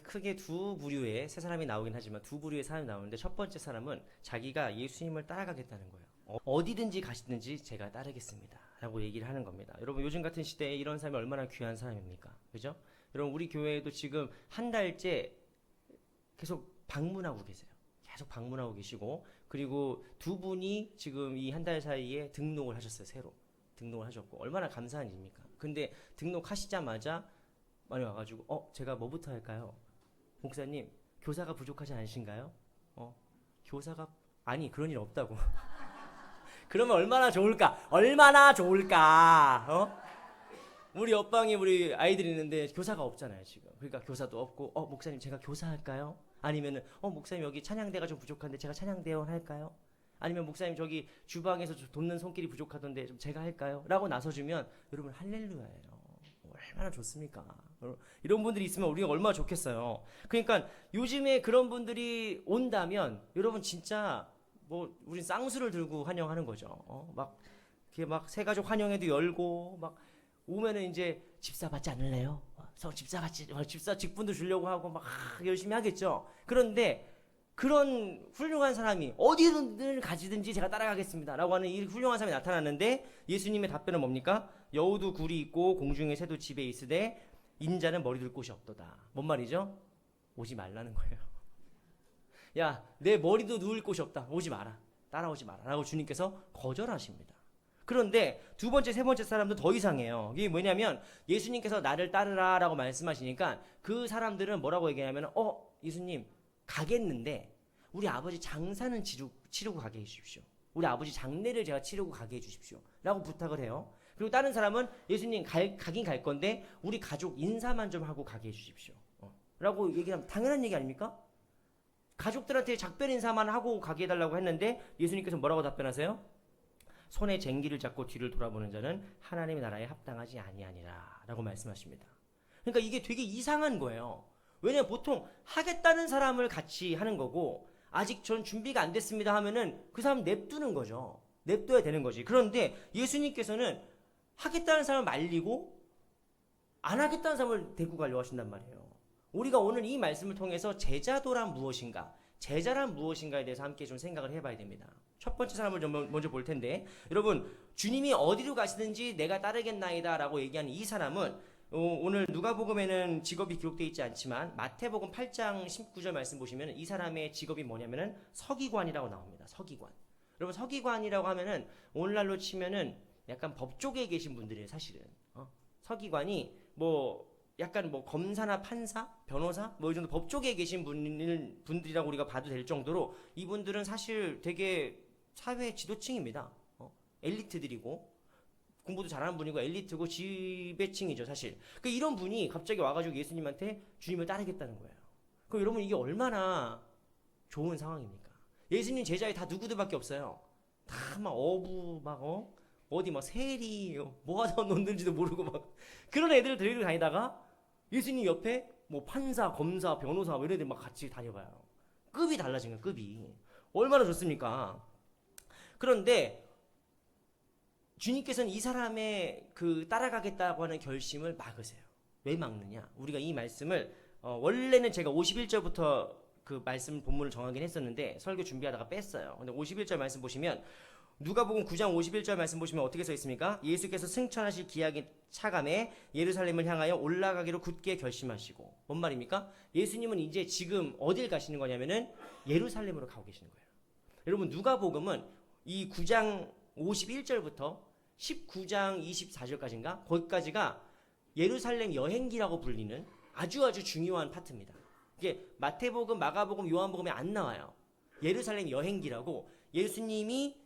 크게 두 부류의 세 사람이 나오긴 하지만 두 부류의 사람이 나오는데 첫 번째 사람은 자기가 예수님을 따라가겠다는 거예요. 어디든지 가시든지 제가 따르겠습니다 라고 얘기를 하는 겁니다. 여러분 요즘 같은 시대에 이런 사람이 얼마나 귀한 사람입니까? 그죠? 여러분 우리 교회에도 지금 한 달째 계속 방문하고 계세요. 계속 방문하고 계시고 그리고 두 분이 지금 이 한 달 사이에 등록을 하셨어요. 새로 등록을 하셨고 얼마나 감사한 일입니까? 근데 등록하시자마자 많이 와가지고 제가 뭐부터 할까요? 목사님 교사가 부족하지 않으신가요? 교사가 아니 그런 일 없다고. 그러면 얼마나 좋을까? 얼마나 좋을까? 우리 옆방에 우리 아이들이 있는데 교사가 없잖아요 지금. 그러니까 교사도 없고 목사님 제가 교사할까요? 아니면은 목사님 여기 찬양대가 좀 부족한데 제가 찬양대원 할까요? 아니면 목사님 저기 주방에서 돕는 손길이 부족하던데 좀 제가 할까요? 라고 나서주면 여러분 할렐루야예요. 얼마나 좋습니까? 이런 분들이 있으면 우리가 얼마나 좋겠어요. 그러니까 요즘에 그런 분들이 온다면 여러분 진짜 뭐 우린 쌍수를 들고 환영하는 거죠. 막 이렇게 막 새가족 환영회도 열고 막 오면은 이제 집사 받지 않을래요? 집사 같이 집사 직분도 주려고 하고 막 열심히 하겠죠. 그런데 그런 훌륭한 사람이 어디든 가지든지 제가 따라가겠습니다 라고 하는 이 훌륭한 사람이 나타났는데 예수님의 답변은 뭡니까? 여우도 굴이 있고 공중의 새도 집에 있으되 인자는 머리 둘 곳이 없도다. 뭔 말이죠? 오지 말라는 거예요. 야, 내 머리도 누울 곳이 없다. 오지 마라. 따라오지 마라 라고 주님께서 거절하십니다. 그런데 두 번째, 세 번째 사람도 더 이상해요. 이게 뭐냐면 예수님께서 나를 따르라 라고 말씀하시니까 그 사람들은 뭐라고 얘기하냐면 예수님 가겠는데 우리 아버지 장사는 치르고 가게 해주십시오. 우리 아버지 장례를 제가 치르고 가게 해주십시오 라고 부탁을 해요. 그리고 다른 사람은 예수님 가긴 갈 건데 우리 가족 인사만 좀 하고 가게 해주십시오 라고 얘기하면 당연한 얘기 아닙니까? 가족들한테 작별 인사만 하고 가게 해달라고 했는데 예수님께서 뭐라고 답변하세요? 손에 쟁기를 잡고 뒤를 돌아보는 자는 하나님의 나라에 합당하지 아니하니라 라고 말씀하십니다. 그러니까 이게 되게 이상한 거예요. 왜냐면 보통 하겠다는 사람을 같이 하는 거고 아직 전 준비가 안 됐습니다 하면은 그 사람 냅두는 거죠. 냅둬야 되는 거지. 그런데 예수님께서는 하겠다는 사람을 말리고 안 하겠다는 사람을 데리고 가려고 하신단 말이에요. 우리가 오늘 이 말씀을 통해서 제자도란 무엇인가, 제자란 무엇인가에 대해서 함께 좀 생각을 해봐야 됩니다. 첫 번째 사람을 좀 먼저 볼 텐데 여러분 주님이 어디로 가시든지 내가 따르겠나이다 라고 얘기하는 이 사람은 오늘 누가복음에는 직업이 기록되어 있지 않지만 마태복음 8장 19절 말씀 보시면 이 사람의 직업이 뭐냐면은 서기관이라고 나옵니다. 서기관. 여러분 서기관이라고 하면은 오늘날로 치면은 약간 법조계에 계신 분들이에요. 사실은 서기관이 뭐 약간 뭐 검사나 판사, 변호사 뭐 이 정도 법조계에 계신 분들이라고 우리가 봐도 될 정도로 이분들은 사실 되게 사회 지도층입니다. 엘리트들이고 공부도 잘하는 분이고 엘리트고 지배층이죠 사실. 그러니까 이런 분이 갑자기 와가지고 예수님한테 주님을 따르겠다는 거예요. 그럼 여러분 이게 얼마나 좋은 상황입니까? 예수님 제자에 다 누구들밖에 없어요. 다 막 어부 막 어디 막 세리 뭐 하다 놓는지도 모르고 막 그런 애들을 데리고 다니다가 예수님 옆에 뭐 판사, 검사, 변호사 뭐 이런 애들 막 같이 다녀봐요. 급이 달라진 거예요. 급이 얼마나 좋습니까? 그런데 주님께서는 이 사람의 그 따라가겠다고 하는 결심을 막으세요. 왜 막느냐? 우리가 이 말씀을 원래는 제가 51절부터 그 말씀 본문을 정하긴 했었는데 설교 준비하다가 뺐어요. 근데 51절 말씀 보시면 누가복음 9장 51절 말씀 보시면 어떻게 써 있습니까? 예수께서 승천하실 기약이 차감해 예루살렘을 향하여 올라가기로 굳게 결심하시고 뭔 말입니까? 예수님은 이제 지금 어딜 가시는 거냐면은 예루살렘으로 가고 계시는 거예요. 여러분 누가복음은 이 9장 51절부터 19장 24절까지인가? 거기까지가 예루살렘 여행기라고 불리는 아주 중요한 파트입니다. 이게 마태복음, 마가복음, 요한복음에 안 나와요. 예루살렘 여행기라고 예수님이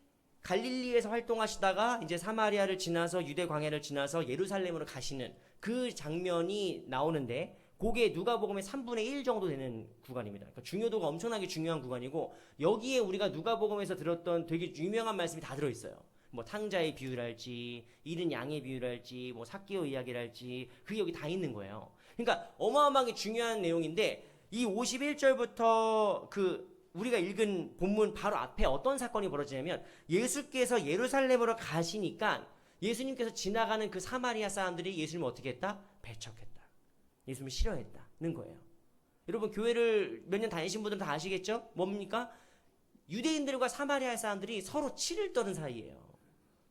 갈릴리에서 활동하시다가 이제 사마리아를 지나서 유대 광야를 지나서 예루살렘으로 가시는 그 장면이 나오는데 그게 누가복음의 3분의 1 정도 되는 구간입니다. 그러니까 중요도가 엄청나게 중요한 구간이고 여기에 우리가 누가복음에서 들었던 되게 유명한 말씀이 다 들어있어요. 뭐 탕자의 비유랄지 잃은 양의 비유랄지 뭐 삭개오 이야기랄지 그게 여기 다 있는 거예요. 그러니까 어마어마하게 중요한 내용인데 이 51절부터 우리가 읽은 본문 바로 앞에 어떤 사건이 벌어지냐면 예수께서 예루살렘으로 가시니까 예수님께서 지나가는 그 사마리아 사람들이 예수님을 어떻게 했다? 배척했다. 예수님을 싫어했다는 거예요. 여러분 교회를 몇 년 다니신 분들은 다 아시겠죠? 뭡니까? 유대인들과 사마리아 사람들이 서로 치를 떠는 사이예요.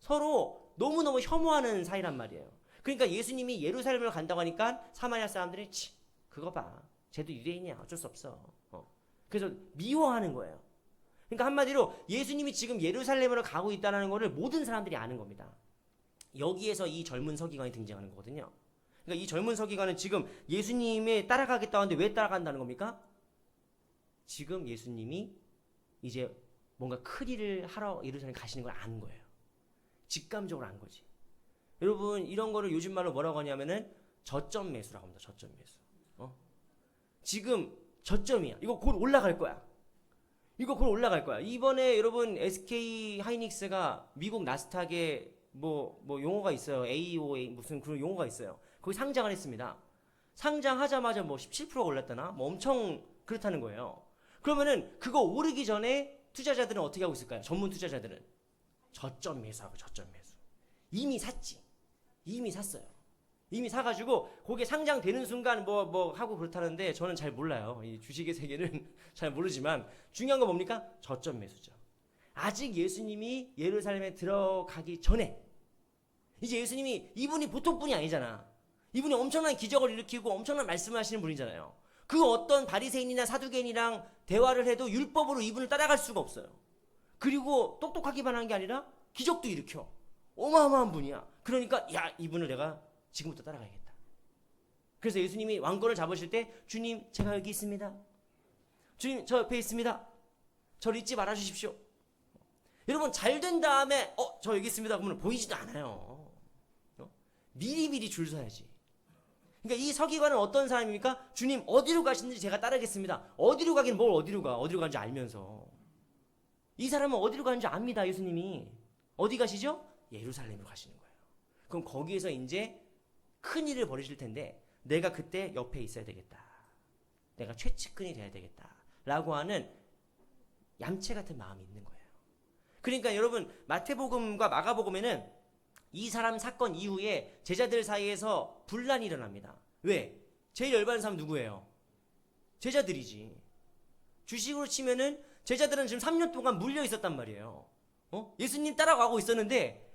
서로 너무너무 혐오하는 사이란 말이에요. 그러니까 예수님이 예루살렘을 간다고 하니까 사마리아 사람들이 그거 봐. 쟤도 유대인이야. 어쩔 수 없어. 그래서 미워하는 거예요. 그러니까 한마디로 예수님이 지금 예루살렘으로 가고 있다는 것을 모든 사람들이 아는 겁니다. 여기에서 이 젊은 서기관이 등장하는 거거든요. 그러니까 이 젊은 서기관은 지금 예수님에 따라가겠다고 하는데 왜 따라간다는 겁니까? 지금 예수님이 이제 뭔가 큰 일을 하러 예루살렘 가시는 걸 아는 거예요. 직감적으로 안 거지. 여러분 이런 거를 요즘 말로 뭐라고 하냐면은 저점 매수라고 합니다. 저점 매수. 지금 저점이야. 이거 곧 올라갈 거야. 이거 곧 올라갈 거야. 이번에 여러분 SK 하이닉스가 미국 나스닥에 뭐 용어가 있어요. AOA 무슨 그런 용어가 있어요. 거기 상장을 했습니다. 상장하자마자 뭐 17%가 올랐다나? 뭐 엄청 그렇다는 거예요. 그러면은 그거 오르기 전에 투자자들은 어떻게 하고 있을까요? 전문 투자자들은 저점 매수하고 저점 매수. 이미 샀지. 이미 샀어요. 이미 사가지고 거기에 상장되는 순간 뭐 하고 그렇다는데 저는 잘 몰라요. 이 주식의 세계는 잘 모르지만 중요한 건 뭡니까? 저점 매수죠. 아직 예수님이 예루살렘에 들어가기 전에 이제 예수님이 이분이 보통 분이 아니잖아. 이분이 엄청난 기적을 일으키고 엄청난 말씀을 하시는 분이잖아요. 그 어떤 바리새인이나 사두개인이랑 대화를 해도 율법으로 이분을 따라갈 수가 없어요. 그리고 똑똑하기만 한 게 아니라 기적도 일으켜. 어마어마한 분이야. 그러니까 야 이분을 내가 지금부터 따라가야겠다. 그래서 예수님이 왕권을 잡으실 때 주님 제가 여기 있습니다. 주님 저 옆에 있습니다. 저를 잊지 말아주십시오. 여러분 잘 된 다음에 저 여기 있습니다 그러면 보이지도 않아요. 미리미리 줄 서야지. 그러니까 이 서기관은 어떤 사람입니까? 주님 어디로 가시는지 제가 따르겠습니다. 어디로 가긴 뭘 어디로 가는지 알면서. 이 사람은 어디로 가는지 압니다. 예수님이. 어디 가시죠? 예루살렘으로 가시는 거예요. 그럼 거기에서 이제 큰 일을 벌이실 텐데 내가 그때 옆에 있어야 되겠다. 내가 최측근이 돼야 되겠다. 라고 하는 얌체 같은 마음이 있는 거예요. 그러니까 여러분 마태복음과 마가복음에는 이 사람 사건 이후에 제자들 사이에서 분란이 일어납니다. 왜? 제일 열받는 사람 누구예요? 제자들이지. 주식으로 치면은 제자들은 지금 3년 동안 물려 있었단 말이에요. 예수님 따라가고 있었는데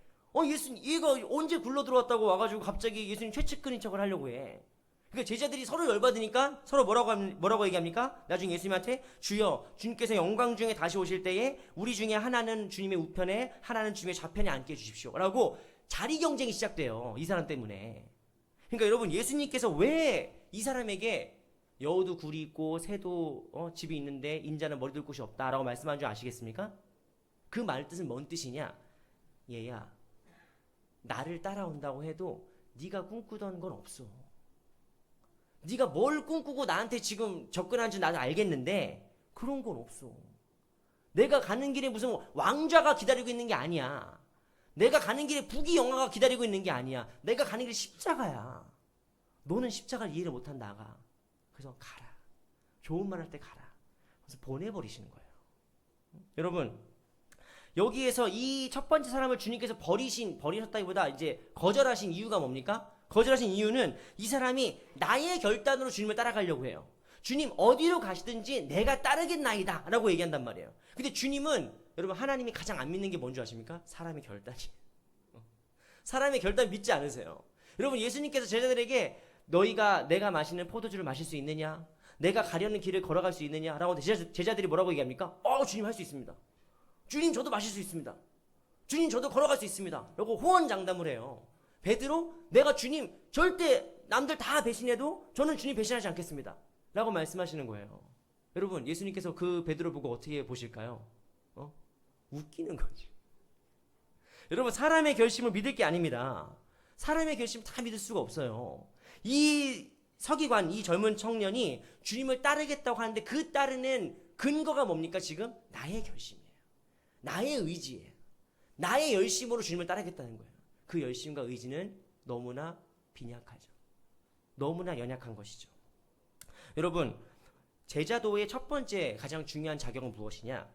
예수님 얘가 언제 굴러 들어왔다고 와가지고 갑자기 예수님 최측근인 척을 하려고 해. 그러니까 제자들이 서로 열받으니까 서로 뭐라고 얘기합니까? 나중에 예수님한테 주여 주님께서 영광 중에 다시 오실 때에 우리 중에 하나는 주님의 우편에 하나는 주님의 좌편에 앉게 해주십시오 라고 자리 경쟁이 시작돼요. 이 사람 때문에. 그러니까 여러분 예수님께서 왜 이 사람에게 여우도 굴이 있고 새도 집이 있는데 인자는 머리 둘 곳이 없다라고 말씀한 줄 아시겠습니까? 그 말 뜻은 뭔 뜻이냐? 얘야 나를 따라온다고 해도 네가 꿈꾸던 건 없어. 네가 뭘 꿈꾸고 나한테 지금 접근한 줄 나도 알겠는데 그런 건 없어. 내가 가는 길에 무슨 왕좌가 기다리고 있는 게 아니야. 내가 가는 길에 부귀영화가 기다리고 있는 게 아니야. 내가 가는 길이 십자가야. 너는 십자가를 이해를 못한 나가. 그래서 가라. 좋은 말 할 때 가라. 그래서 보내버리시는 거예요. 여러분 여기에서 이 첫 번째 사람을 주님께서 버리셨다기보다 이제 거절하신 이유가 뭡니까? 거절하신 이유는 이 사람이 나의 결단으로 주님을 따라가려고 해요. 주님 어디로 가시든지 내가 따르겠나이다 라고 얘기한단 말이에요. 근데 주님은 여러분 하나님이 가장 안 믿는 게 뭔지 아십니까? 사람의 결단이. 사람의 결단 믿지 않으세요. 여러분 예수님께서 제자들에게 너희가 내가 마시는 포도주를 마실 수 있느냐? 내가 가려는 길을 걸어갈 수 있느냐? 라고 제자들이 뭐라고 얘기합니까? 주님 할 수 있습니다. 주님 저도 마실 수 있습니다. 주님 저도 걸어갈 수 있습니다. 라고 호언장담을 해요. 베드로 내가 주님 절대 남들 다 배신해도 저는 주님 배신하지 않겠습니다. 라고 말씀하시는 거예요. 여러분 예수님께서 그 베드로 보고 어떻게 보실까요? 웃기는 거지. 여러분 사람의 결심을 믿을 게 아닙니다. 사람의 결심 다 믿을 수가 없어요. 이 서기관 이 젊은 청년이 주님을 따르겠다고 하는데 그 따르는 근거가 뭡니까 지금? 나의 결심이에요. 나의 의지예요. 나의 열심으로 주님을 따르겠다는 거예요. 그 열심과 의지는 너무나 빈약하죠. 너무나 연약한 것이죠. 여러분 제자도의 첫 번째 가장 중요한 작용은 무엇이냐?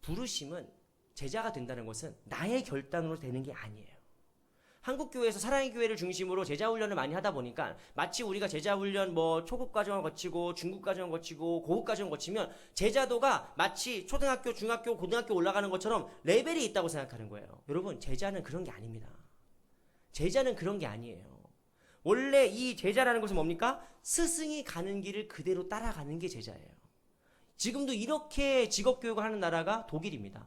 부르심은 제자가 된다는 것은 나의 결단으로 되는 게 아니에요. 한국 교회에서 사랑의 교회를 중심으로 제자 훈련을 많이 하다 보니까 마치 우리가 제자 훈련 뭐 초급 과정을 거치고 중급 과정을 거치고 고급 과정을 거치면 제자도가 마치 초등학교, 중학교, 고등학교 올라가는 것처럼 레벨이 있다고 생각하는 거예요. 여러분, 제자는 그런 게 아닙니다. 제자는 그런 게 아니에요. 원래 이 제자라는 것은 뭡니까? 스승이 가는 길을 그대로 따라가는 게 제자예요. 지금도 이렇게 직업교육을 하는 나라가 독일입니다.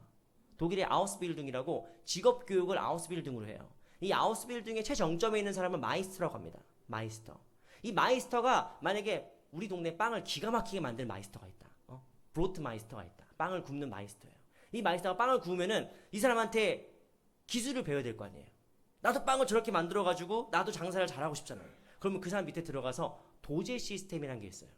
독일의 아우스빌딩이라고 직업교육을 아우스빌딩으로 해요. 이 아우스빌딩의 최정점에 있는 사람은 마이스터라고 합니다. 마이스터. 이 마이스터가 만약에 우리 동네 빵을 기가 막히게 만드는 마이스터가 있다. 브로트 마이스터가 있다. 빵을 굽는 마이스터예요. 이 마이스터가 빵을 구우면은 이 사람한테 기술을 배워야 될 거 아니에요. 나도 빵을 저렇게 만들어가지고 나도 장사를 잘하고 싶잖아요. 그러면 그 사람 밑에 들어가서 도제 시스템이라는 게 있어요.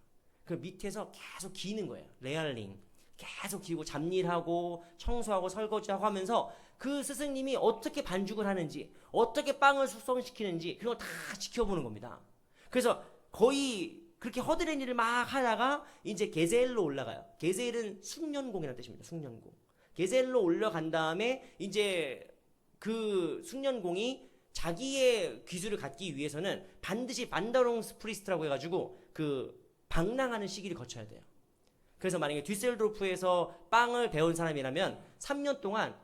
그 밑에서 계속 기는 거예요. 레알링. 계속 기고 잡일하고 청소하고 설거지하고 하면서 그 스승님이 어떻게 반죽을 하는지 어떻게 빵을 숙성시키는지 그런 걸 다 지켜보는 겁니다. 그래서 거의 그렇게 허드렛 일을 막 하다가 이제 게셀로 올라가요. 게셀은 숙련공이라는 뜻입니다. 숙련공. 게셀로 올라간 다음에 이제 그 숙련공이 자기의 기술을 갖기 위해서는 반드시 반더롱스프리스트라고 해가지고 그 방랑하는 시기를 거쳐야 돼요. 그래서 만약에 뒤셀도르프에서 빵을 배운 사람이라면 3년 동안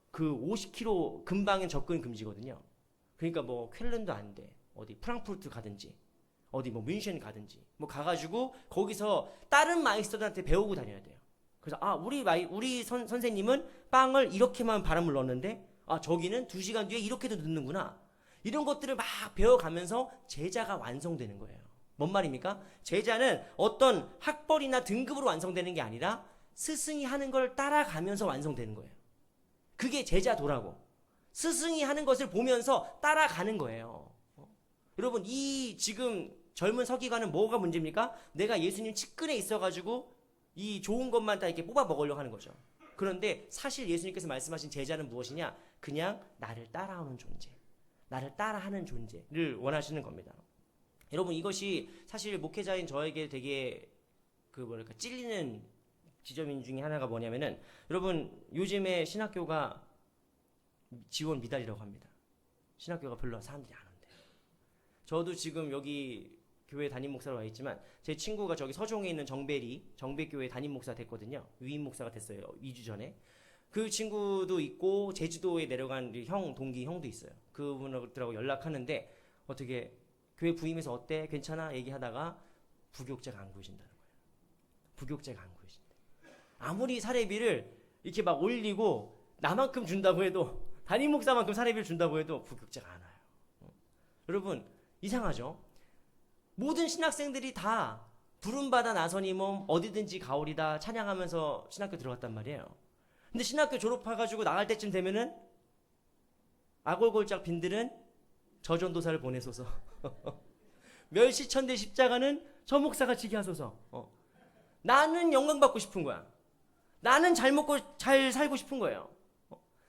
그 50km 근방엔 접근 금지거든요. 그러니까 뭐 쾰른도 안 돼. 어디 프랑크푸르트 가든지 어디 뭐 뮌헨 가든지 뭐 가가지고 거기서 다른 마이스터들한테 배우고 다녀야 돼요. 그래서 우리 선생님은 빵을 이렇게만 바람을 넣었는데 저기는 2시간 뒤에 이렇게도 넣는구나. 이런 것들을 막 배워가면서 제자가 완성되는 거예요. 뭔 말입니까? 제자는 어떤 학벌이나 등급으로 완성되는 게 아니라 스승이 하는 걸 따라가면서 완성되는 거예요. 그게 제자도라고. 스승이 하는 것을 보면서 따라가는 거예요. 여러분, 이 지금 젊은 서기관은 뭐가 문제입니까? 내가 예수님 측근에 있어가지고 이 좋은 것만 다 이렇게 뽑아 먹으려고 하는 거죠. 그런데 사실 예수님께서 말씀하신 제자는 무엇이냐? 그냥 나를 따라오는 존재, 나를 따라하는 존재를 원하시는 겁니다. 여러분, 이것이 사실 목회자인 저에게 되게 찔리는 지점 중에 하나가 뭐냐면은, 여러분, 요즘에 신학교가 지원 미달이라고 합니다. 신학교가 별로 사람들이 안 온대요. 저도 지금 여기 교회 담임 목사로 와 있지만 제 친구가 저기 서종에 있는 정배교회 담임 목사 됐거든요. 위임 목사가 됐어요. 2주 전에. 그 친구도 있고 제주도에 내려간 동기 형도 있어요. 그분들하고 연락하는데 어떻게 교회 부임해서 어때? 괜찮아? 얘기하다가 부교육자가 안 구해진다는 거예요. 부교육자가 안 구해진대. 아무리 사례비를 이렇게 막 올리고 나만큼 준다고 해도 담임 목사만큼 사례비를 준다고 해도 부교육자가 안 와요. 여러분, 이상하죠? 모든 신학생들이 다 부름받아 나서니 몸 어디든지 가오리다 찬양하면서 신학교 들어갔단 말이에요. 근데 신학교 졸업해가지고 나갈 때쯤 되면은 아골골짝 빈들은 저전도사를 보내소서. 멸시천대 십자가는 저 목사가 지게 하소서. 나는 영광 받고 싶은 거야. 나는 잘 먹고 잘 살고 싶은 거예요.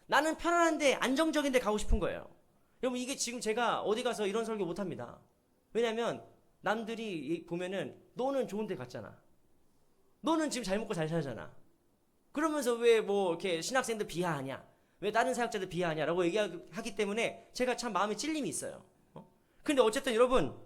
나는 편안한데 안정적인데 가고 싶은 거예요. 여러분, 이게 지금 제가 어디 가서 이런 설교 못 합니다. 왜냐면 남들이 보면은 너는 좋은 데 갔잖아. 너는 지금 잘 먹고 잘 살잖아. 그러면서 왜 뭐 이렇게 신학생들 비하하냐? 왜 다른 사역자들 비하하냐? 라고 얘기하기 때문에 제가 참 마음에 찔림이 있어요. 근데 어쨌든 여러분,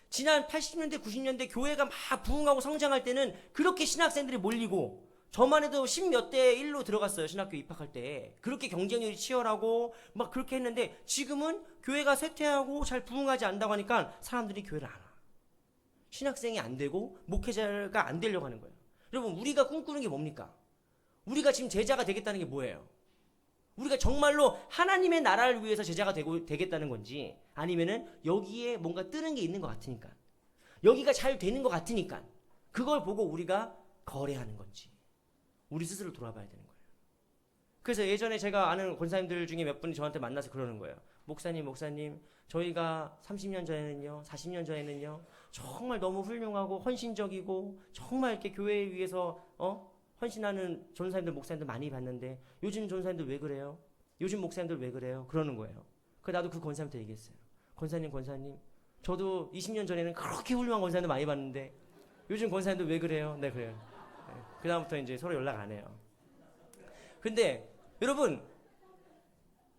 지난 80년대, 90년대 교회가 막 부흥하고 성장할 때는 그렇게 신학생들이 몰리고, 저만 해도 10몇 대 1로 들어갔어요. 신학교 입학할 때. 그렇게 경쟁률이 치열하고 막 그렇게 했는데, 지금은 교회가 쇠퇴하고 잘 부흥하지 않는다고 하니까 사람들이 교회를 안 와. 신학생이 안 되고 목회자가 안 되려고 하는 거예요. 여러분, 우리가 꿈꾸는 게 뭡니까? 우리가 지금 제자가 되겠다는 게 뭐예요? 우리가 정말로 하나님의 나라를 위해서 제자가 되겠다는 건지, 아니면은 여기에 뭔가 뜨는 게 있는 것 같으니까, 여기가 잘 되는 것 같으니까 그걸 보고 우리가 거래하는 건지, 우리 스스로 돌아봐야 되는 거예요. 그래서 예전에 제가 아는 권사님들 중에 몇 분이 저한테 만나서 그러는 거예요. 목사님, 저희가 30년 전에는요, 40년 전에는요, 정말 너무 훌륭하고 헌신적이고 정말 이렇게 교회에 위해서 헌신하는 전사님들, 목사님들 많이 봤는데 요즘 전사님들 왜 그래요? 요즘 목사님들 왜 그래요? 그러는 거예요. 나도 그 권사님한테 얘기했어요. 권사님, 저도 20년 전에는 그렇게 훌륭한 권사님들 많이 봤는데 요즘 권사님들 왜 그래요? 네, 그래요. 네. 그 다음부터 이제 서로 연락 안 해요. 근데 여러분,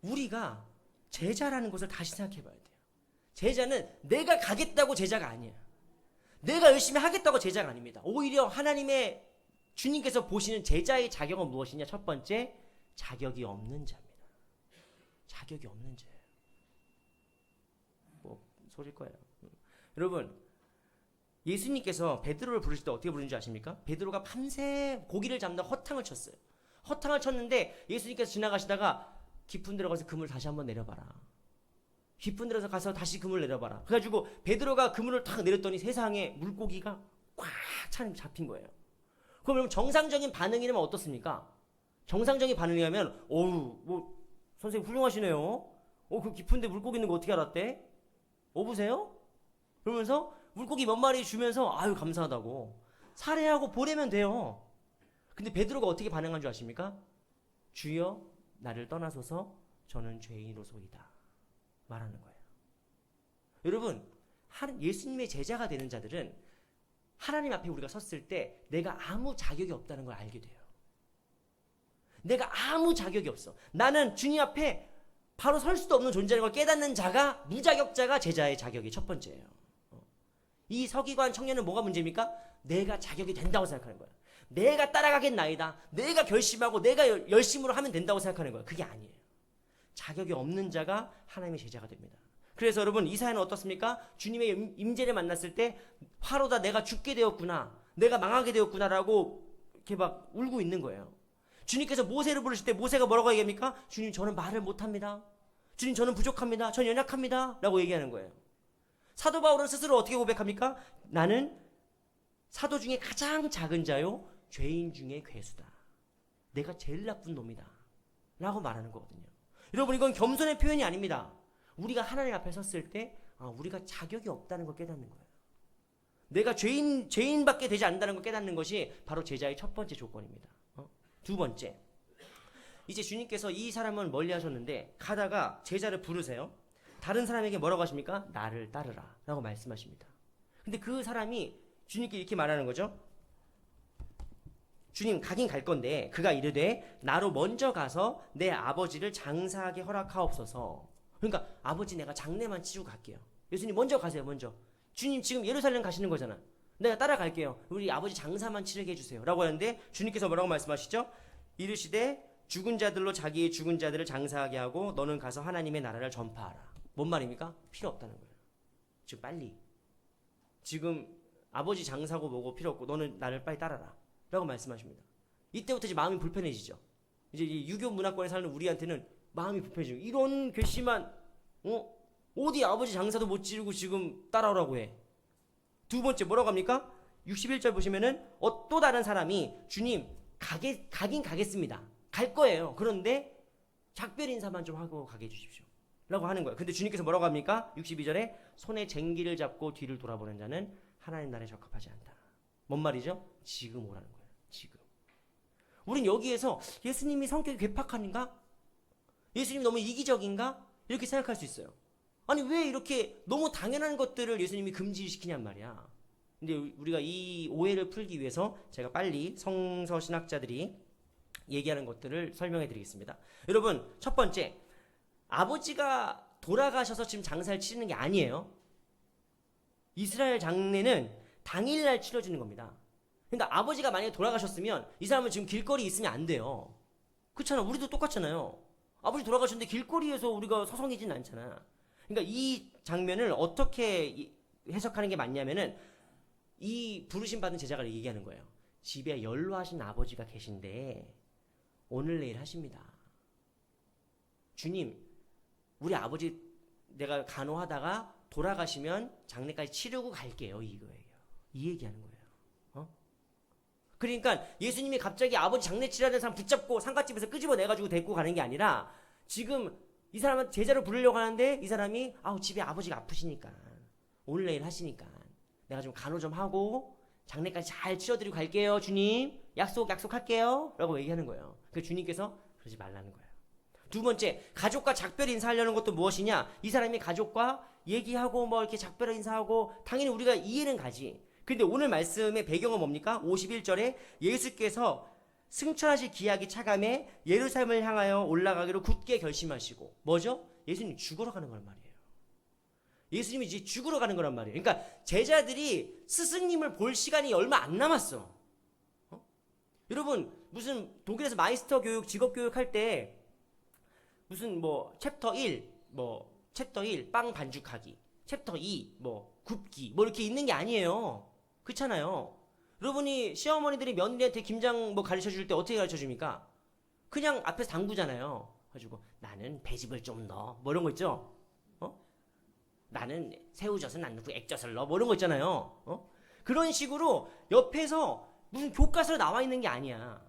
우리가 제자라는 것을 다시 생각해 봐야 돼요. 제자는 내가 가겠다고 제자가 아니에요. 내가 열심히 하겠다고 제자가 아닙니다. 오히려 하나님의 주님께서 보시는 제자의 자격은 무엇이냐? 첫 번째, 자격이 없는 자입니다. 자격이 없는 자예요. 뭐 소릴 거예요. 여러분, 예수님께서 베드로를 부르실 때 어떻게 부르는지 아십니까? 베드로가 밤새 고기를 잡는 허탕을 쳤어요. 허탕을 쳤는데 예수님께서 지나가시다가 깊은 데로 가서 그물 다시 한번 내려봐라. 깊은 데로 가서 다시 그물 내려봐라. 그래가지고 베드로가 그물을 탁 내렸더니 세상에 물고기가 꽉 잡힌 거예요. 그럼 여러분, 정상적인 반응이라면 어떻습니까? 정상적인 반응이라면 어우 뭐 선생님 훌륭하시네요. 그 깊은데 물고기 있는 거 어떻게 알았대? 보세요? 그러면서 물고기 몇 마리 주면서 아유 감사하다고 살해하고 보내면 돼요. 근데 베드로가 어떻게 반응한 줄 아십니까? 주여 나를 떠나소서 저는 죄인으로소이다 말하는 거예요. 여러분, 예수님의 제자가 되는 자들은 하나님 앞에 우리가 섰을 때 내가 아무 자격이 없다는 걸 알게 돼요. 내가 아무 자격이 없어. 나는 주님 앞에 바로 설 수도 없는 존재라는 걸 깨닫는 자가, 무자격자가 제자의 자격이 첫 번째예요. 이 서기관 청년은 뭐가 문제입니까? 내가 자격이 된다고 생각하는 거야. 내가 따라가겠나이다. 내가 결심하고 내가 열심으로 하면 된다고 생각하는 거야. 그게 아니에요. 자격이 없는 자가 하나님의 제자가 됩니다. 그래서 여러분, 이사야는 어떻습니까? 주님의 임재를 만났을 때 화로다 내가 죽게 되었구나, 내가 망하게 되었구나라고 이렇게 막 울고 있는 거예요. 주님께서 모세를 부르실 때 모세가 뭐라고 얘기합니까? 주님 저는 말을 못합니다. 주님 저는 부족합니다. 저는 연약합니다 라고 얘기하는 거예요. 사도 바울은 스스로 어떻게 고백합니까? 나는 사도 중에 가장 작은 자요 죄인 중에 괴수다. 내가 제일 나쁜 놈이다 라고 말하는 거거든요. 여러분, 이건 겸손의 표현이 아닙니다. 우리가 하나님 앞에 섰을 때 우리가 자격이 없다는 걸 깨닫는 거예요. 내가 죄인밖에 되지 않는다는 걸 깨닫는 것이 바로 제자의 첫 번째 조건입니다. 두 번째, 이제 주님께서 이 사람은 멀리 하셨는데 가다가 제자를 부르세요. 다른 사람에게 뭐라고 하십니까? 나를 따르라 라고 말씀하십니다. 근데 그 사람이 주님께 이렇게 말하는 거죠. 주님 가긴 갈 건데 그가 이르되 나로 먼저 가서 내 아버지를 장사하게 허락하옵소서. 그러니까 아버지 내가 장례만 치고 갈게요. 예수님 먼저 가세요. 먼저. 주님 지금 예루살렘 가시는 거잖아. 내가 따라갈게요. 우리 아버지 장사만 치르게 해주세요 라고 하는데 주님께서 뭐라고 말씀하시죠? 이르시되 죽은 자들로 자기의 죽은 자들을 장사하게 하고 너는 가서 하나님의 나라를 전파하라. 뭔 말입니까? 필요 없다는 거예요. 지금 빨리. 지금 아버지 장사고 뭐고 필요 없고 너는 나를 빨리 따라라 라고 말씀하십니다. 이때부터 이제 마음이 불편해지죠. 이제 이 유교 문화권에 사는 우리한테는 마음이 불편해지죠. 이런 괘씸한 어디 아버지 장사도 못 지르고 지금 따라오라고 해. 두 번째 뭐라고 합니까? 61절 보시면은 또 다른 사람이 주님 가긴 가겠습니다. 갈 거예요. 그런데 작별 인사만 좀 하고 가게 해주십시오 라고 하는 거예요. 근데 주님께서 뭐라고 합니까? 62절에 손에 쟁기를 잡고 뒤를 돌아보는 자는 하나님 나라에 적합하지 않다. 뭔 말이죠? 지금 오라는 거예요. 지금. 우린 여기에서 예수님이 성격이 괴팍한가? 예수님 너무 이기적인가? 이렇게 생각할 수 있어요. 아니 왜 이렇게 너무 당연한 것들을 예수님이 금지시키냔 말이야. 근데 우리가 이 오해를 풀기 위해서 제가 빨리 성서 신학자들이 얘기하는 것들을 설명해 드리겠습니다. 여러분, 첫 번째, 아버지가 돌아가셔서 지금 장사를 치르는 게 아니에요. 이스라엘 장례는 당일날 치러지는 겁니다. 그러니까 아버지가 만약에 돌아가셨으면 이 사람은 지금 길거리에 있으면 안 돼요. 그렇잖아. 우리도 똑같잖아요. 아버지 돌아가셨는데 길거리에서 우리가 서성이지는 않잖아. 그러니까 이 장면을 어떻게 해석하는 게 맞냐면은 이 부르심 받은 제자가 얘기하는 거예요. 집에 연로하신 아버지가 계신데 오늘 내일 하십니다. 주님, 우리 아버지 내가 간호하다가 돌아가시면 장례까지 치르고 갈게요. 이거예요. 이 얘기하는 거예요. 그러니까 예수님이 갑자기 아버지 장례 치러야 사람 붙잡고 상갓집에서 끄집어내가지고 데리고 가는 게 아니라 지금 이 사람은 제자를 부르려고 하는데 이 사람이 집에 아버지가 아프시니까 오늘 내일 하시니까 내가 좀 간호 좀 하고 장례까지 잘 치러드리고 갈게요. 주님 약속할게요 라고 얘기하는 거예요. 그래서 주님께서 그러지 말라는 거예요. 두 번째, 가족과 작별 인사하려는 것도 무엇이냐? 이 사람이 가족과 얘기하고 뭐 이렇게 작별 인사하고 당연히 우리가 이해는 가지. 근데 오늘 말씀의 배경은 뭡니까? 51절에 예수께서 승천하실 기약이 차감해 예루살렘을 향하여 올라가기로 굳게 결심하시고 뭐죠? 예수님 죽으러 가는 거란 말이에요. 예수님이 이제 죽으러 가는 거란 말이에요. 그러니까 제자들이 스승님을 볼 시간이 얼마 안 남았어. 여러분 무슨 독일에서 마이스터 교육, 직업 교육 할 때 무슨 뭐 챕터 1, 빵 반죽하기, 챕터 2, 굽기, 이렇게 있는 게 아니에요. 그렇잖아요. 여러분이 시어머니들이 며느리한테 김장 가르쳐 줄 때 어떻게 가르쳐 줍니까? 그냥 앞에서 담그잖아요. 가지고 나는 배즙을 좀 넣어. 이런 거 있죠? 나는 새우젓은 안 넣고 액젓을 넣어. 이런 거 있잖아요. 그런 식으로 옆에서 무슨 교과서로 나와 있는 게 아니야.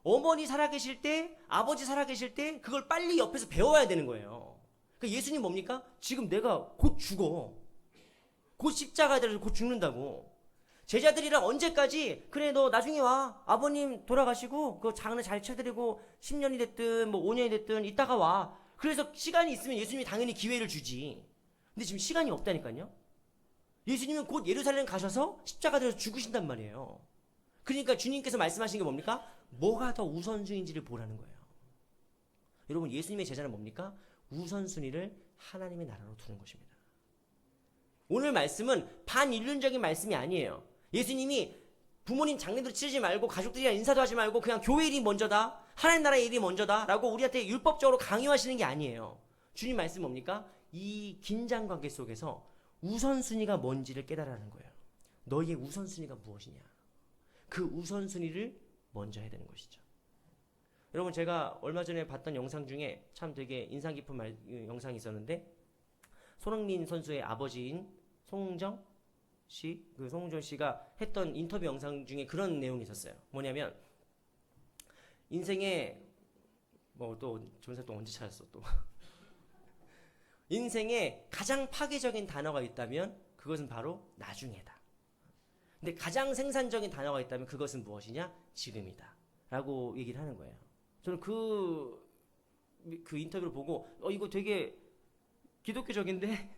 어머니 살아계실 때, 아버지 살아계실 때 그걸 빨리 옆에서 배워야 되는 거예요. 그러니까 예수님 뭡니까? 지금 내가 곧 죽어. 곧 십자가에 달려서 곧 죽는다고. 제자들이랑 언제까지 그래 너 나중에 와. 아버님 돌아가시고 그 장례 잘 쳐드리고 10년이 됐든 5년이 됐든 이따가 와. 그래서 시간이 있으면 예수님이 당연히 기회를 주지. 근데 지금 시간이 없다니까요. 예수님은 곧 예루살렘 가셔서 십자가 들어서 죽으신단 말이에요. 그러니까 주님께서 말씀하신 게 뭡니까? 뭐가 더 우선순위인지를 보라는 거예요. 여러분 예수님의 제자는 뭡니까? 우선순위를 하나님의 나라로 두는 것입니다. 오늘 말씀은 반인륜적인 말씀이 아니에요. 예수님이 부모님 장례도 치르지 말고 가족들이랑 인사도 하지 말고 그냥 교회 일이 먼저다, 하나님 나라의 일이 먼저다 라고 우리한테 율법적으로 강요하시는 게 아니에요. 주님 말씀 뭡니까? 이 긴장 관계 속에서 우선순위가 뭔지를 깨달으라는 거예요. 너희의 우선순위가 무엇이냐. 그 우선순위를 먼저 해야 되는 것이죠. 여러분 제가 얼마 전에 봤던 영상 중에 참 되게 인상 깊은 영상이 있었는데 손흥민 선수의 아버지인 송웅정 씨가 했던 인터뷰 영상 중에 그런 내용이 있었어요. 뭐냐면 인생에 또 전세 또 언제 찾았어 또 인생에 가장 파괴적인 단어가 있다면 그것은 바로 나중에다. 근데 가장 생산적인 단어가 있다면 그것은 무엇이냐? 지금이다. 라고 얘기를 하는 거예요. 저는 그 인터뷰를 보고 이거 되게 기독교적인데?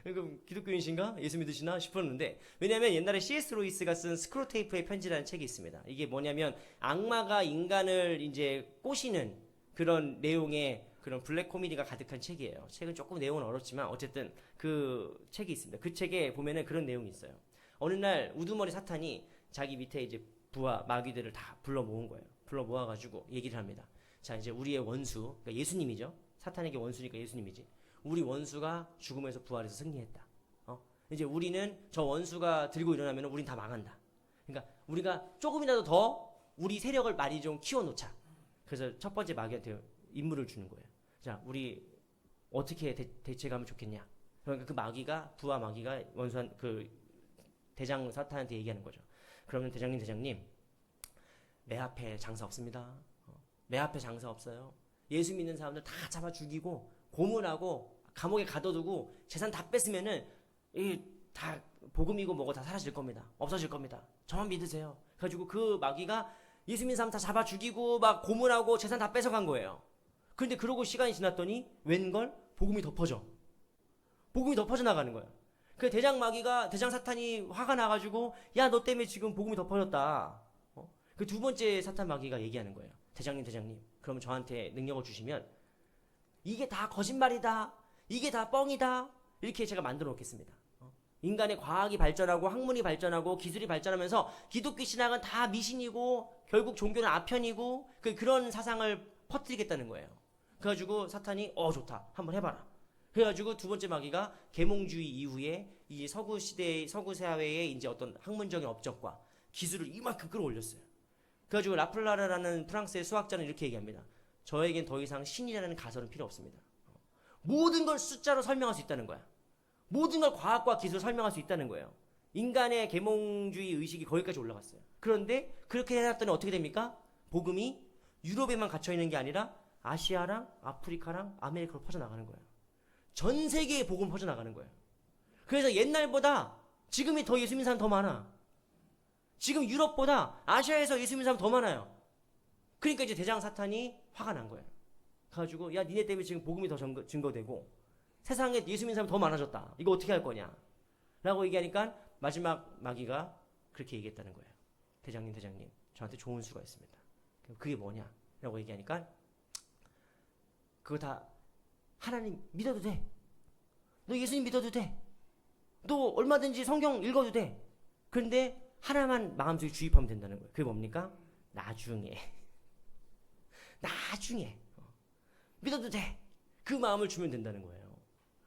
그럼 기독교인이신가? 예수 믿으시나? 싶었는데 왜냐하면 옛날에 C.S. 로이스가 쓴 스크루테이프의 편지라는 책이 있습니다. 이게 뭐냐면 악마가 인간을 이제 꼬시는 그런 내용의 그런 블랙 코미디가 가득한 책이에요. 책은 조금 내용은 어렵지만 어쨌든 그 책이 있습니다. 그 책에 보면은 그런 내용이 있어요. 어느 날 우두머리 사탄이 자기 밑에 이제 부하 마귀들을 다 불러 모은 거예요. 불러 모아가지고 얘기를 합니다. 자 이제 우리의 원수, 그러니까 예수님이죠. 사탄에게 원수니까 예수님이지. 우리 원수가 죽음에서 부활해서 승리했다. 이제 우리는 저 원수가 들고 일어나면 우린 다 망한다. 그러니까 우리가 조금이라도 더 우리 세력을 많이 좀 키워놓자. 그래서 첫 번째 마귀한테 임무를 주는 거예요. 자 우리 어떻게 대체가면 좋겠냐. 그러니까 그 마귀가 부하 마귀가 원수한 그 대장 사탄한테 얘기하는 거죠. 그러면 대장님 내 앞에 장사 없습니다. 내 앞에 장사 없어요. 예수 믿는 사람들 다 잡아 죽이고 고문하고 감옥에 가둬두고 재산 다 뺐으면은 이 다 복음이고 뭐고 다 사라질 겁니다. 없어질 겁니다. 저만 믿으세요. 그래가지고 그 마귀가 예수 믿는 사람 다 잡아 죽이고 막 고문하고 재산 다 뺏어간 거예요. 그런데 그러고 시간이 지났더니 웬걸 복음이 덮어져. 복음이 덮어져 나가는 거예요. 그 대장 사탄이 화가 나가지고 야 너 때문에 지금 복음이 덮어졌다. 그 두 번째 사탄 마귀가 얘기하는 거예요. 대장님 그러면 저한테 능력을 주시면 이게 다 거짓말이다. 이게 다 뻥이다. 이렇게 제가 만들어 놓겠습니다. 인간의 과학이 발전하고 학문이 발전하고 기술이 발전하면서 기독교 신앙은 다 미신이고 결국 종교는 아편이고 그런 사상을 퍼뜨리겠다는 거예요. 그래가지고 사탄이 좋다. 한번 해봐라. 그래가지고 두 번째 마귀가 계몽주의 이후에 이 서구 사회의 이제 어떤 학문적인 업적과 기술을 이만큼 끌어올렸어요. 그래가지고 라플라르라는 프랑스의 수학자는 이렇게 얘기합니다. 저에겐 더 이상 신이라는 가설은 필요 없습니다. 모든 걸 숫자로 설명할 수 있다는 거야. 모든 걸 과학과 기술로 설명할 수 있다는 거예요. 인간의 계몽주의 의식이 거기까지 올라갔어요. 그런데 그렇게 해놨더니 어떻게 됩니까? 복음이 유럽에만 갇혀있는 게 아니라 아시아랑 아프리카랑 아메리카로 퍼져나가는 거예요. 전 세계에 복음 퍼져나가는 거예요. 그래서 옛날보다 지금이 더 예수 믿는 사람 더 많아. 지금 유럽보다 아시아에서 예수 믿는 사람 더 많아요. 그러니까 이제 대장 사탄이 화가 난 거예요. 그래가지고 야 니네 때문에 지금 복음이 더 증거되고 세상에 예수 믿는 사람 더 많아졌다. 이거 어떻게 할 거냐 라고 얘기하니까 마지막 마귀가 그렇게 얘기했다는 거예요. 대장님 저한테 좋은 수가 있습니다. 그게 뭐냐? 라고 얘기하니까 그거 다 하나님 믿어도 돼. 너 예수님 믿어도 돼. 너 얼마든지 성경 읽어도 돼. 그런데 하나만 마음속에 주입하면 된다는 거예요. 그게 뭡니까? 나중에 믿어도 돼. 그 마음을 주면 된다는 거예요.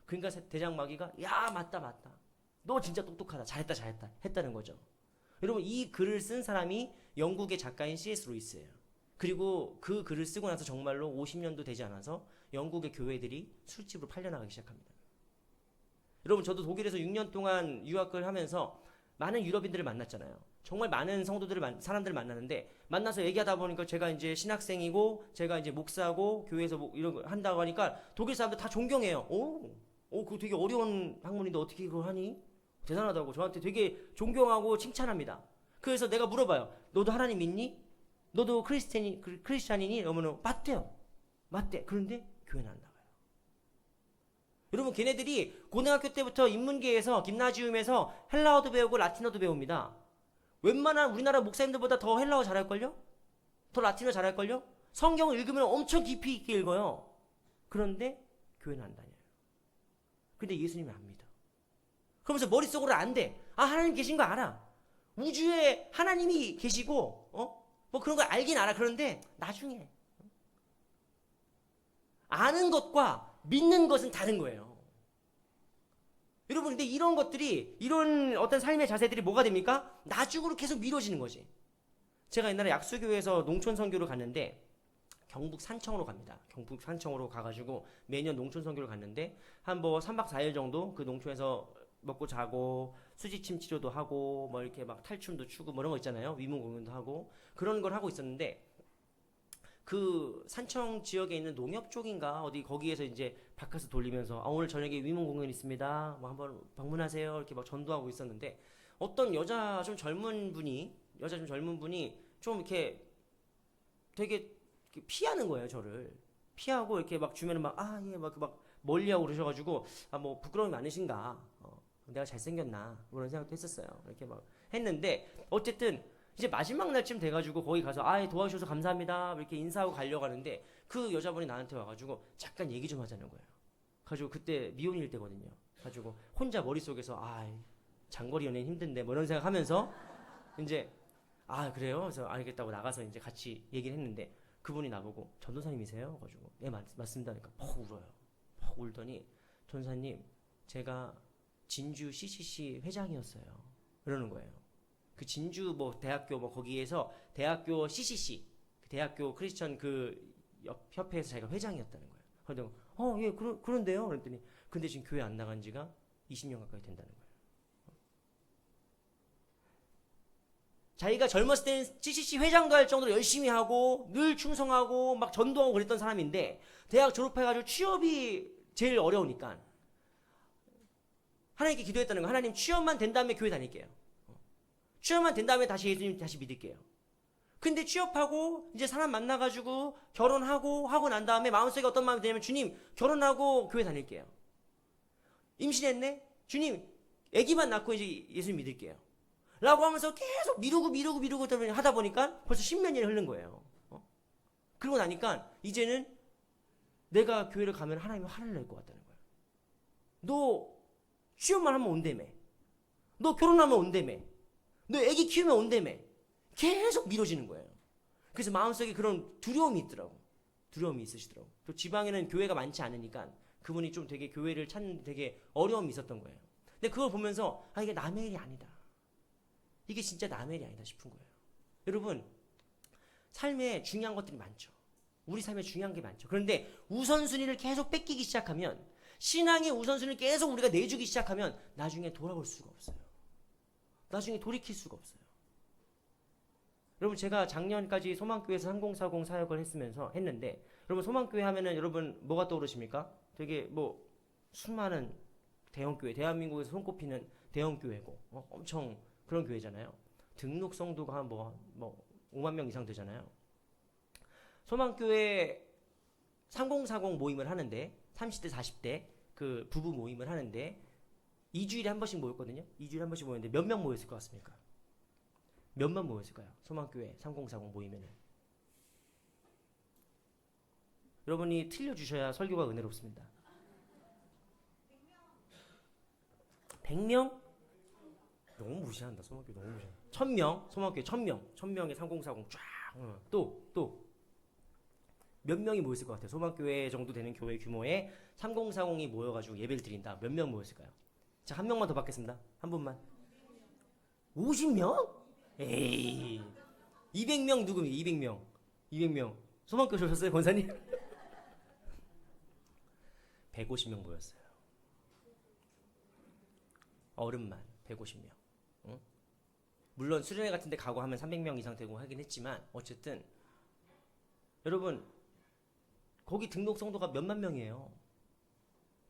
그러니까 대장 마귀가 야 맞다 너 진짜 똑똑하다 잘했다 했다는 거죠. 여러분 이 글을 쓴 사람이 영국의 작가인 C.S. 루이스예요. 그리고 그 글을 쓰고 나서 정말로 50년도 되지 않아서 영국의 교회들이 술집으로 팔려나가기 시작합니다. 여러분 저도 독일에서 6년 동안 유학을 하면서 많은 유럽인들을 만났잖아요. 정말 많은 사람들을 만나는데 만나서 얘기하다 보니까 제가 이제 신학생이고 제가 이제 목사고 교회에서 뭐 이런 거 한다고 하니까 독일 사람들 다 존경해요. 그거 되게 어려운 학문인데 어떻게 그걸 하니? 대단하다고 저한테 되게 존경하고 칭찬합니다. 그래서 내가 물어봐요. 너도 하나님 믿니? 너도 크리스찬이니? 이러면 맞대. 그런데 교회는 안 나가요. 여러분 걔네들이 고등학교 때부터 인문계에서 김나지움에서 헬라어도 배우고 라틴어도 배웁니다. 웬만한 우리나라 목사님들보다 더 헬라어 잘할걸요? 더 라틴어 잘할걸요? 성경을 읽으면 엄청 깊이 있게 읽어요. 그런데 교회는 안 다녀요. 근데 예수님은 안 믿어. 그러면서 머릿속으로 안 돼. 하나님 계신 거 알아. 우주에 하나님이 계시고 뭐 그런 거 알긴 알아. 그런데 나중에 아는 것과 믿는 것은 다른 거예요. 여러분 근데 이런 것들이 이런 어떤 삶의 자세들이 뭐가 됩니까? 나중으로 계속 미뤄지는 거지. 제가 옛날에 약수교회에서 농촌 선교를 갔는데 경북 산청으로 갑니다. 경북 산청으로 가가지고 매년 농촌 선교를 갔는데 한 뭐 3박 4일 정도 그 농촌에서 먹고 자고 수지침 치료도 하고 뭐 이렇게 막 탈춤도 추고 뭐 이런 거 있잖아요. 위문 공연도 하고 그런 걸 하고 있었는데 그 산청 지역에 있는 농협 쪽인가 어디 거기에서 이제 바카스 돌리면서 오늘 저녁에 위문 공연 있습니다. 뭐 한번 방문하세요. 이렇게 막 전도하고 있었는데 어떤 여자 좀 젊은 분이 좀 이렇게 되게 피하는 거예요. 저를 피하고 이렇게 막 주면은 막 멀리하고 그러셔가지고 뭐 부끄러움이 많으신가? 내가 잘생겼나? 뭐 그런 생각도 했었어요. 이렇게 막 했는데 어쨌든 이제 마지막 날쯤 돼가지고 거기 가서 도와주셔서 감사합니다 이렇게 인사하고 가려고 하는데 그 여자분이 나한테 와가지고 잠깐 얘기 좀 하자는 거예요. 가지고 그때 미혼일 때거든요. 가지고 혼자 머릿속에서 장거리 연애는 힘든데 뭐 이런 생각하면서 이제 그래요? 그래서 알겠다고 나가서 이제 같이 얘기를 했는데 그분이 나보고 전도사님이세요? 가지고 네 맞습니다. 그러니까 퍽 울어요. 퍽 울더니 전도사님 제가 진주 CCC 회장이었어요. 이러는 거예요. 그 진주 뭐 대학교 뭐 거기에서 대학교 CCC 대학교 크리스천 그 협회에서 자기가 회장이었다는 거예요. 그래서 예 그런데요. 그랬더니 근데 지금 교회 안 나간 지가 20년 가까이 된다는 거예요. 자기가 젊었을 때는 CCC 회장도 할 정도로 열심히 하고 늘 충성하고 막 전도하고 그랬던 사람인데 대학 졸업해가지고 취업이 제일 어려우니까 하나님께 기도했다는 거예요. 하나님 취업만 된 다음에 교회 다닐게요. 취업만 된 다음에 다시 예수님 다시 믿을게요. 근데 취업하고 이제 사람 만나가지고 결혼하고 하고 난 다음에 마음속에 어떤 마음이 드냐면 주님 결혼하고 교회 다닐게요. 임신했네? 주님 아기만 낳고 이제 예수님 믿을게요. 라고 하면서 계속 미루고 하다 보니까 벌써 10몇 년이 흐른 거예요. 그러고 나니까 이제는 내가 교회를 가면 하나님이 화를 낼 것 같다는 거예요. 너 취업만 하면 온다며. 너 결혼하면 온다며. 너 애기 키우면 온다며. 계속 미뤄지는 거예요. 그래서 마음속에 그런 두려움이 있더라고. 두려움이 있으시더라고. 또 지방에는 교회가 많지 않으니까 그분이 좀 되게 교회를 찾는 되게 어려움이 있었던 거예요. 근데 그걸 보면서 이게 남의 일이 아니다. 이게 진짜 남의 일이 아니다 싶은 거예요. 여러분 삶에 중요한 것들이 많죠. 우리 삶에 중요한 게 많죠. 그런데 우선순위를 계속 뺏기기 시작하면 신앙의 우선순위를 계속 우리가 내주기 시작하면 나중에 돌아올 수가 없어요. 나중에 돌이킬 수가 없어요. 여러분 제가 작년까지 소망교회에서 3040 사역을 했는데 여러분 소망교회 하면은 여러분 뭐가 떠오르십니까? 되게 뭐 수많은 대형교회 대한민국에서 손꼽히는 대형교회고 엄청 그런 교회잖아요. 등록 성도가 한 뭐 5만 명 이상 되잖아요. 소망교회 3040 모임을 하는데 30대 40대 그 부부 모임을 하는데 2주일에 한 번씩 모였거든요. 2주일에 한 번씩 모였는데 몇 명 모였을 것 같습니까? 몇만 모였을까요? 소망교회 3040 모이면은. 여러분이 틀려주셔야 설교가 은혜롭습니다. 100명? 너무 무시한다. 소망교회 너무 무시한다. 1000명? 소망교회 1000명. 1000명에 3040 쫙. 또 몇 명이 모였을 것 같아요? 소망교회 정도 되는 교회 규모에 3040이 모여가지고 예배를 드린다. 몇 명 모였을까요? 자, 한 명만 더 받겠습니다. 한 분만. 50명? 에이. 200명 누굽니까? 200명. 200명. 소망교회 오셨어요, 권사님? 150명 모였어요. 어른만 150명. 응? 물론 수련회 같은 데 가고 하면 300명 이상 되고 하긴 했지만 어쨌든 여러분 거기 등록 성도가 몇만 명이에요.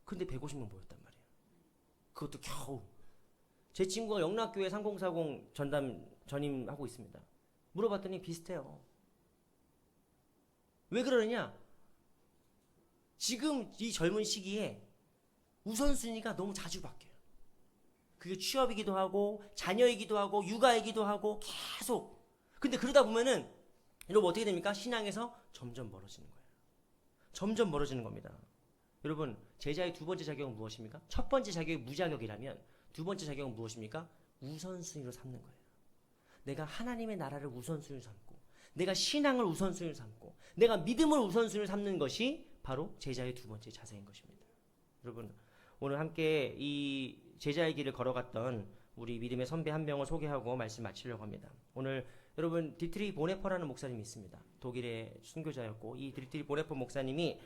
근데 150명 모였단 말이에요. 그것도 겨우. 제 친구가 영락교회 3040 전임하고 있습니다. 물어봤더니 비슷해요. 왜 그러느냐? 지금 이 젊은 시기에 우선순위가 너무 자주 바뀌어요. 그게 취업이기도 하고 자녀이기도 하고 육아이기도 하고 계속. 근데 그러다 보면은 여러분 어떻게 됩니까? 신앙에서 점점 멀어지는 거예요. 점점 멀어지는 겁니다. 여러분 제자의 두 번째 자격은 무엇입니까? 첫 번째 자격이 무자격이라면 두 번째 자격은 무엇입니까? 우선순위로 삼는 거예요. 내가 하나님의 나라를 우선순위로 삼고 내가 신앙을 우선순위로 삼고 내가 믿음을 우선순위로 삼는 것이 바로 제자의 두 번째 자세인 것입니다. 여러분 오늘 함께 이 제자의 길을 걸어갔던 우리 믿음의 선배 한 명을 소개하고 말씀 마치려고 합니다. 오늘 여러분 디트리 보네퍼라는 목사님이 있습니다. 독일의 순교자였고 이 디트리 보네퍼 목사님이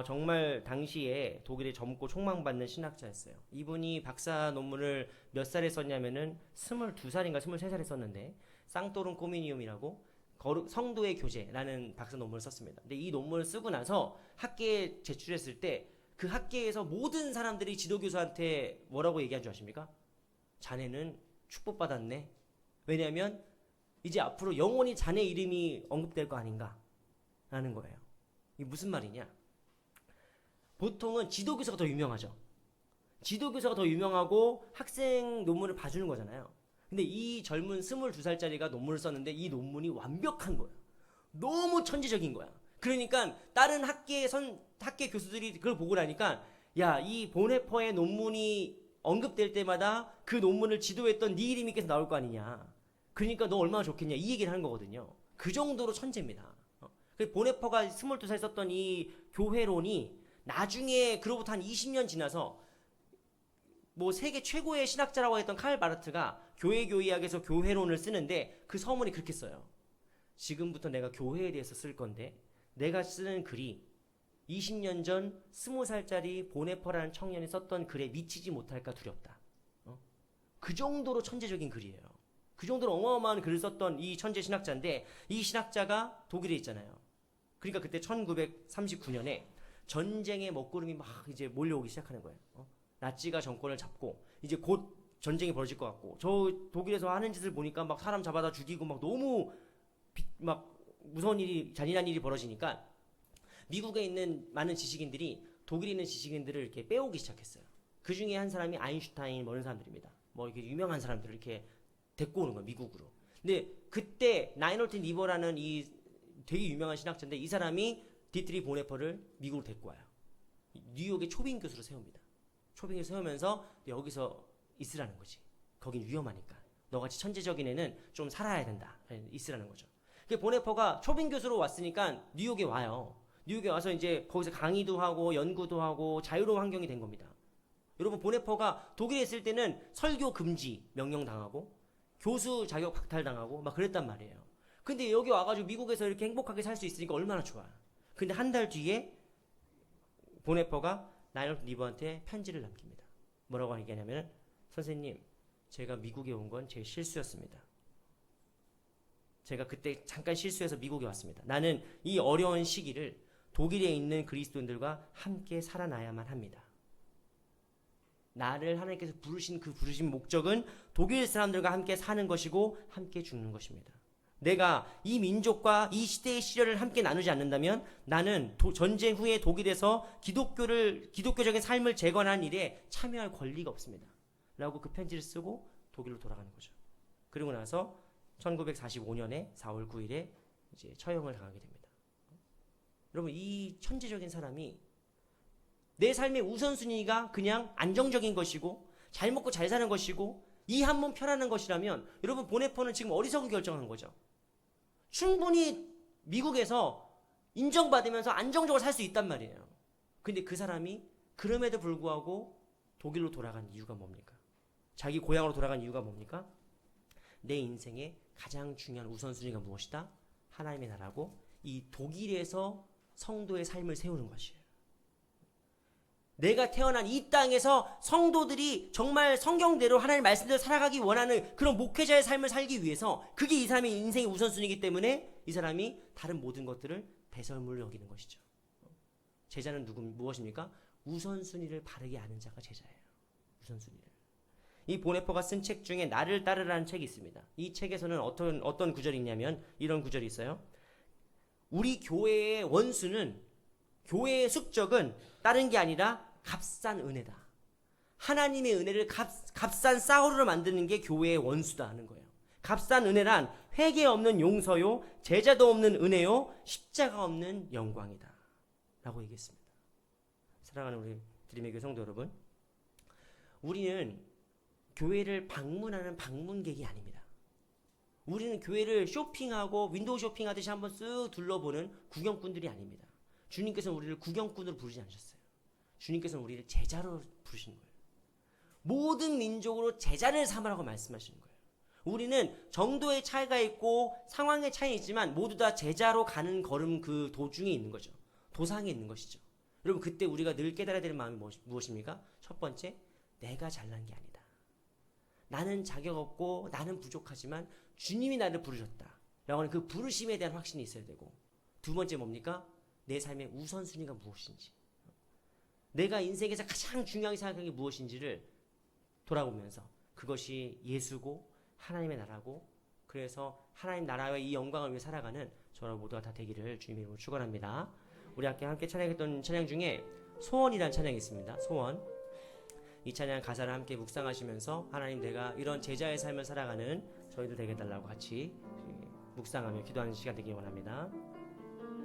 정말 당시에 독일에 젊고 촉망받는 신학자였어요. 이분이 박사 논문을 몇 살에 썼냐면은 22살인가 23살에 썼는데 쌍토른 코미니움이라고 성도의 교제라는 박사 논문을 썼습니다. 근데 이 논문을 쓰고 나서 학계에 제출했을 때 그 학계에서 모든 사람들이 지도교수한테 뭐라고 얘기한 줄 아십니까? 자네는 축복받았네. 왜냐하면 이제 앞으로 영원히 자네 이름이 언급될 거 아닌가 라는 거예요. 이게 무슨 말이냐? 보통은 지도교사가 더 유명하죠. 지도교사가 더 유명하고 학생 논문을 봐주는 거잖아요. 근데 이 젊은 22살짜리가 논문을 썼는데 이 논문이 완벽한 거예요. 너무 천재적인 거야. 그러니까 다른 학계 교수들이 그걸 보고 나니까 야, 이 보네퍼의 논문이 언급될 때마다 그 논문을 지도했던 네 이름이 계속 나올 거 아니냐. 그러니까 너 얼마나 좋겠냐 이 얘기를 하는 거거든요. 그 정도로 천재입니다. 보네퍼가 22살 썼던 이 교회론이 나중에 그로부터 한 20년 지나서 뭐 세계 최고의 신학자라고 했던 칼 바르트가 교회학에서 교회론을 쓰는데 그 서문이 그렇게 써요. 지금부터 내가 교회에 대해서 쓸 건데 내가 쓰는 글이 20년 전 20살짜리 보네퍼라는 청년이 썼던 글에 미치지 못할까 두렵다. 그 정도로 천재적인 글이에요. 그 정도로 어마어마한 글을 썼던 이 천재 신학자인데 이 신학자가 독일에 있잖아요. 그러니까 그때 1939년에 전쟁의 먹구름이 막 이제 몰려오기 시작하는 거예요. 나치가 정권을 잡고 이제 곧 전쟁이 벌어질 것 같고 저 독일에서 하는 짓을 보니까 막 사람 잡아다 죽이고 막 너무 막 무서운 일이 잔인한 일이 벌어지니까 미국에 있는 많은 지식인들이 독일에 있는 지식인들을 이렇게 빼오기 시작했어요. 그 중에 한 사람이 아인슈타인 뭐 이런 사람들입니다. 뭐 이렇게 유명한 사람들을 이렇게 데리고 오는 거예요, 미국으로. 근데 그때 나인홀트 리버라는 이 되게 유명한 신학자인데 이 사람이 디트리 보네퍼를 미국으로 데리고 와요. 뉴욕의 초빙 교수로 세웁니다. 초빙을 세우면서 여기서 있으라는 거지. 거긴 위험하니까. 너같이 천재적인 애는 좀 살아야 된다. 있으라는 거죠. 보네퍼가 초빙 교수로 왔으니까 뉴욕에 와요. 뉴욕에 와서 이제 거기서 강의도 하고 연구도 하고 자유로운 환경이 된 겁니다. 여러분 보네퍼가 독일에 있을 때는 설교 금지 명령당하고 교수 자격 박탈당하고 막 그랬단 말이에요. 근데 여기 와가지고 미국에서 이렇게 행복하게 살 수 있으니까 얼마나 좋아. 근데 한 달 뒤에 보네퍼가 나인홀트 리버한테 편지를 남깁니다. 뭐라고 얘기하냐면 선생님 제가 미국에 온 건 제 실수였습니다. 제가 그때 잠깐 실수해서 미국에 왔습니다. 나는 이 어려운 시기를 독일에 있는 그리스도인들과 함께 살아나야만 합니다. 나를 하나님께서 부르신 그 부르신 목적은 독일 사람들과 함께 사는 것이고 함께 죽는 것입니다. 내가 이 민족과 이 시대의 시련을 함께 나누지 않는다면 나는 전쟁 후에 독일에서 기독교적인 삶을 재건하는 일에 참여할 권리가 없습니다. 라고 그 편지를 쓰고 독일로 돌아가는 거죠. 그리고 나서 1945년에 4월 9일에 이제 처형을 당하게 됩니다. 여러분, 이 천재적인 사람이 내 삶의 우선순위가 그냥 안정적인 것이고 잘 먹고 잘 사는 것이고 이 한 몸 편안한 것이라면 여러분, 보네포는 지금 어리석은 결정한 거죠. 충분히 미국에서 인정받으면서 안정적으로 살 수 있단 말이에요. 근데 그 사람이 그럼에도 불구하고 독일로 돌아간 이유가 뭡니까? 자기 고향으로 돌아간 이유가 뭡니까? 내 인생의 가장 중요한 우선순위가 무엇이다? 하나님의 나라고 이 독일에서 성도의 삶을 세우는 것이에요. 내가 태어난 이 땅에서 성도들이 정말 성경대로 하나님의 말씀대로 살아가기 원하는 그런 목회자의 삶을 살기 위해서 그게 이 사람의 인생의 우선순위이기 때문에 이 사람이 다른 모든 것들을 배설물로 여기는 것이죠. 제자는 무엇입니까? 우선순위를 바르게 아는 자가 제자예요. 우선순위를. 이 보네포가 쓴 책 중에 나를 따르라는 책이 있습니다. 이 책에서는 어떤 구절이 있냐면 이런 구절이 있어요. 우리 교회의 원수는, 교회의 숙적은 다른 게 아니라 값싼 은혜다. 하나님의 은혜를 값싼 싸구려로 만드는 게 교회의 원수다 하는 거예요. 값싼 은혜란 회개 없는 용서요, 제자도 없는 은혜요, 십자가 없는 영광이다 라고 얘기했습니다. 사랑하는 우리 드림의 교회 성도 여러분, 우리는 교회를 방문하는 방문객이 아닙니다. 우리는 교회를 쇼핑하고 윈도우 쇼핑하듯이 한번 쓱 둘러보는 구경꾼들이 아닙니다. 주님께서는 우리를 구경꾼으로 부르지 않으셨어요. 주님께서는 우리를 제자로 부르신 거예요. 모든 민족으로 제자를 삼으라고 말씀하시는 거예요. 우리는 정도의 차이가 있고 상황의 차이 있지만 모두 다 제자로 가는 걸음 그 도중에 있는 거죠. 도상에 있는 것이죠. 여러분, 그때 우리가 늘 깨달아야 되는 마음이 무엇입니까? 첫 번째, 내가 잘난 게 아니다. 나는 자격 없고 나는 부족하지만 주님이 나를 부르셨다 라고 하는 그 부르심에 대한 확신이 있어야 되고, 두 번째 뭡니까? 내 삶의 우선순위가 무엇인지, 내가 인생에서 가장 중요하게 생각하는 게 무엇인지를 돌아보면서 그것이 예수고 하나님의 나라고, 그래서 하나님 나라의 이 영광을 위해 살아가는 저와 모두가 다 되기를 주님의 이름으로 축원합니다. 우리 함께 찬양했던 찬양 중에 소원이라는 찬양이 있습니다. 소원. 이 찬양 가사를 함께 묵상하시면서 하나님, 내가 이런 제자의 삶을 살아가는 저희들 되게 해달라고 같이 묵상하며 기도하는 시간 되길 원합니다.